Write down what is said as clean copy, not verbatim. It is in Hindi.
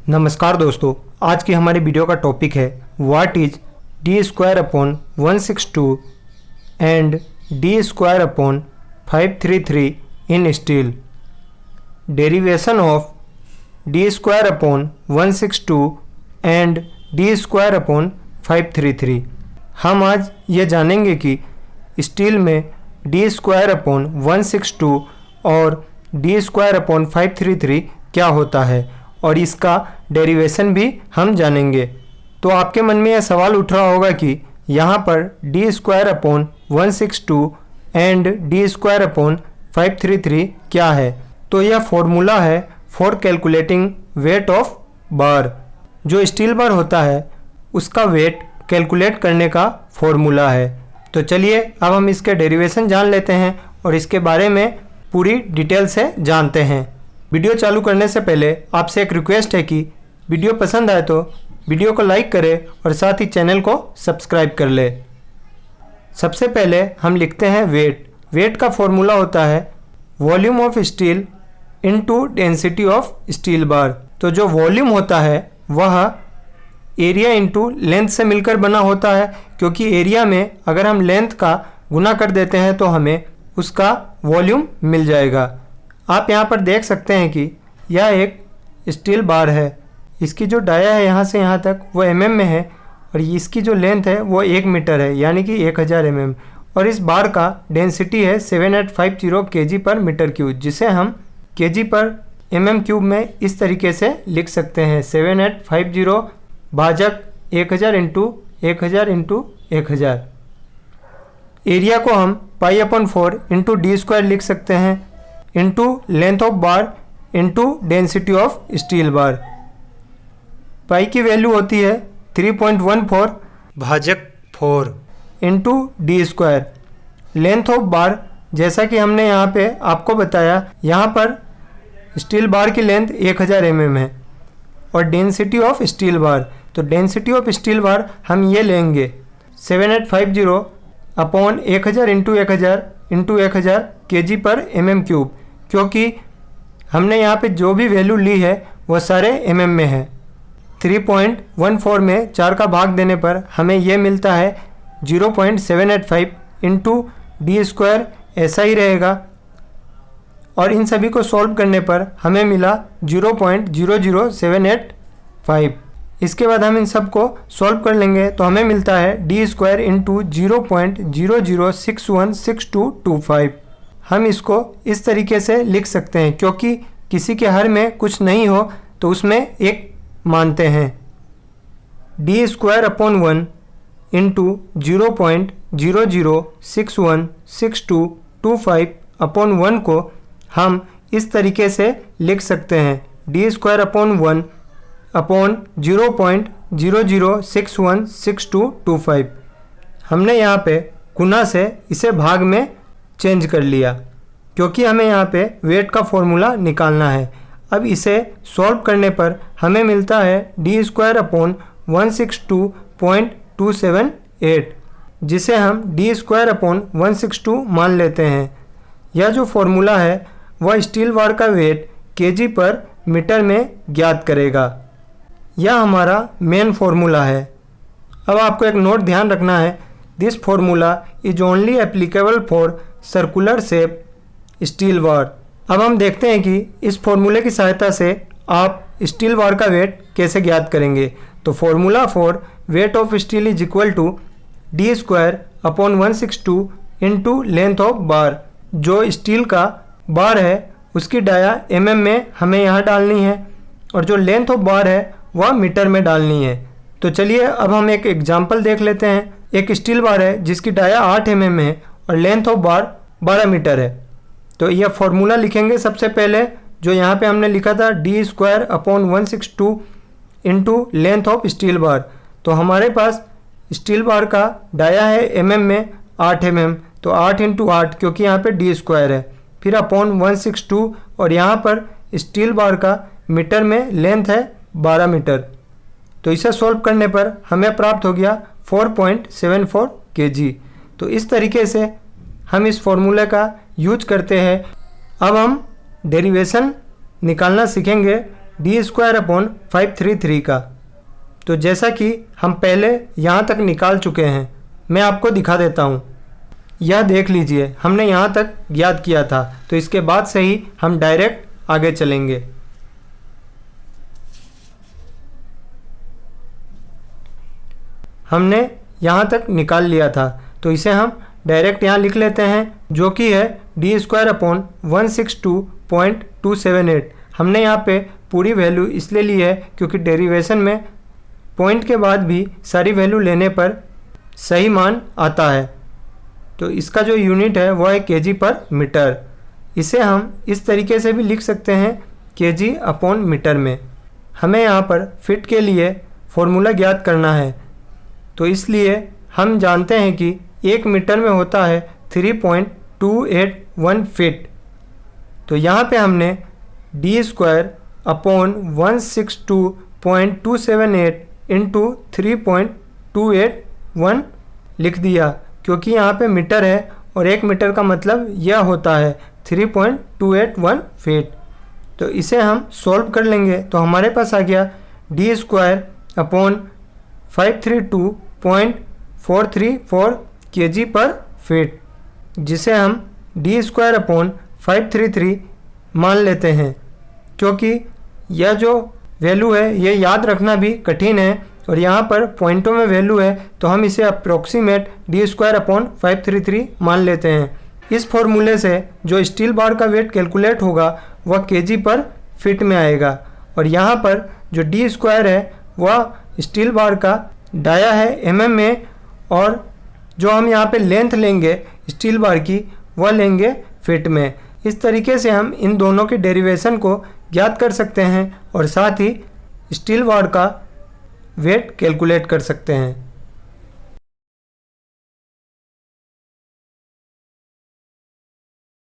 नमस्कार दोस्तों, आज की हमारी वीडियो का टॉपिक है what is D square upon 162 and D square upon 533 in steel. Derivation of D square upon 162 and D square upon 533। हम आज ये जानेंगे कि स्टील में डी स्क्वायर अपॉन 162 और डी स्क्वायर अपॉन 533 क्या होता है और इसका डेरिवेशन भी हम जानेंगे। तो आपके मन में यह सवाल उठ रहा होगा कि यहाँ पर D square upon 162 and D square upon 533 क्या है। तो यह फॉर्मूला है for calculating weight of bar. जो स्टील बार होता है उसका वेट कैलकुलेट करने का फॉर्मूला है। तो चलिए अब हम इसके डेरिवेशन जान लेते हैं और इसके बारे में पूरी डिटेल से जानते हैं। वीडियो चालू करने से पहले आपसे एक रिक्वेस्ट है कि वीडियो पसंद आए तो वीडियो को लाइक करें और साथ ही चैनल को सब्सक्राइब कर ले। सबसे पहले हम लिखते हैं वेट। वेट का फॉर्मूला होता है volume of steel into density of steel बार। तो जो वॉल्यूम होता है वह एरिया इनटू लेंथ से मिलकर बना होता है, क्योंकि एरिया में अगर हम लेंथ का गुना कर देते हैं तो हमें उसका वॉल्यूम मिल जाएगा। आप यहाँ पर देख सकते हैं कि यह एक स्टील बार है। इसकी जो डाया है यहाँ से यहाँ तक वो mm में है और इसकी जो लेंथ है वो 1 मीटर है, यानी कि 1000 mm। और इस बार का डेंसिटी है 7850 kg पर मीटर क्यूब, जिसे हम kg पर mm क्यूब में इस तरीके से लिख सकते हैं 7850 भाजक 1000 इंटू 1000 इंटू 1000। एरिया को हम π/4 इंटू डी स्क्वायर लिख सकते हैं into length of bar into density of steel bar. Pi की वैल्यू होती है 3.14 भाजक 4 into D square. Length of bar जैसा कि हमने यहाँ पे आपको बताया, यहाँ पर स्टील बार की लेंथ 1000 mm है और डेंसिटी ऑफ स्टील बार, तो डेंसिटी ऑफ स्टील बार हम ये लेंगे 7850 अपॉन 1000 इंटू 1000 इंटू 1000 kg पर mm क्यूब, क्योंकि हमने यहाँ पे जो भी वैल्यू ली है वो सारे mm में है। 3.14 में 4 का भाग देने पर हमें ये मिलता है 0.785 इंटू डी स्क्वायर, ऐसा ही रहेगा। और इन सभी को सॉल्व करने पर हमें मिला 0.00785। इसके बाद हम इन सब को सॉल्व कर लेंगे तो हमें मिलता है डी स्क्वायर इंटू 0.00616225। हम इसको इस तरीके से लिख सकते हैं, क्योंकि किसी के हर में कुछ नहीं हो तो उसमें एक मानते हैं। D square upon 1 into 0.00616225 upon 1 को हम इस तरीके से लिख सकते हैं डी स्क्वायर अपॉन 1 अपॉन 0.00616225। हमने यहाँ पे गुना से इसे भाग में चेंज कर लिया, क्योंकि हमें यहाँ पे वेट का फॉर्मूला निकालना है। अब इसे सॉल्व करने पर हमें मिलता है डी स्क्वायर अपॉन 162.278, जिसे हम डी स्क्वायर अपॉन 162 मान लेते हैं। यह जो फॉर्मूला है वह स्टील बार का वेट kg पर मीटर में ज्ञात करेगा। यह हमारा मेन फॉर्मूला है। अब आपको एक नोट ध्यान रखना है, this formula is only applicable for circular shape steel bar. अब हम देखते हैं कि इस फॉर्मूले की सहायता से आप स्टील बार का वेट कैसे ज्ञात करेंगे। तो formula for weight of steel is equal to D square upon 162 into length of bar. जो स्टील का बार है उसकी डाया mm में हमें यहाँ डालनी है और जो लेंथ ऑफ बार है वह मीटर में डालनी है। तो चलिए अब हम एक एग्जाम्पल देख लेते हैं। एक स्टील बार है जिसकी डाया 8 mm है और लेंथ ऑफ बार 12 मीटर है। तो यह फॉर्मूला लिखेंगे सबसे पहले, जो यहाँ पे हमने लिखा था D square upon 162 into length of steel बार। तो हमारे पास स्टील बार का डाया है mm में 8 mm, तो 8 इंटू 8, क्योंकि यहाँ पे डी स्क्वायर है, फिर अपॉन 162 और यहाँ पर स्टील बार का मीटर में लेंथ है 12 मीटर। तो इसे सॉल्व करने पर हमें प्राप्त हो गया 4.74 kg। तो इस तरीके से हम इस फॉर्मूले का यूज करते हैं। अब हम डेरिवेशन निकालना सीखेंगे d²/533 का। तो जैसा कि हम पहले यहाँ तक निकाल चुके हैं, मैं आपको दिखा देता हूँ। यह देख लीजिए, हमने यहाँ तक ज्ञात किया था, तो इसके बाद से ही हम डायरेक्ट आगे चलेंगे। हमने यहाँ तक निकाल लिया था, तो इसे हम डायरेक्ट यहाँ लिख लेते हैं, जो कि है d²/162.278। हमने यहाँ पे पूरी वैल्यू इसलिए ली है क्योंकि डेरिवेशन में पॉइंट के बाद भी सारी वैल्यू लेने पर सही मान आता है। तो इसका जो यूनिट है वो है kg/मीटर। इसे हम इस तरीके से भी लिख सकते हैं kg/मीटर में। हमें यहाँ पर फिट के लिए फॉर्मूला ज्ञात करना है, तो इसलिए हम जानते हैं कि 1 मीटर में होता है 3.281 फीट। तो यहाँ पे हमने d²/162.278 इंटू 3.281 लिख दिया, क्योंकि यहाँ पे मीटर है और 1 मीटर का मतलब यह होता है 3.281 फीट। तो इसे हम सॉल्व कर लेंगे, तो हमारे पास आ गया d²/532.434 kg/फीट, जिसे हम d²/533 मान लेते हैं। क्योंकि यह जो वैल्यू है ये याद रखना भी कठिन है और यहाँ पर पॉइंटों में वैल्यू है, तो हम इसे अप्रोक्सीमेट d²/533 मान लेते हैं। इस फॉर्मूले से जो स्टील बार का वेट कैलकुलेट होगा वह kg/फीट में आएगा, और यहाँ पर जो d² है वह स्टील बार का डाया है mm में, और जो हम यहाँ पे लेंथ लेंगे स्टील बार की वह लेंगे फीट में। इस तरीके से हम इन दोनों के डेरिवेशन को ज्ञात कर सकते हैं और साथ ही स्टील बार का वेट कैलकुलेट कर सकते हैं।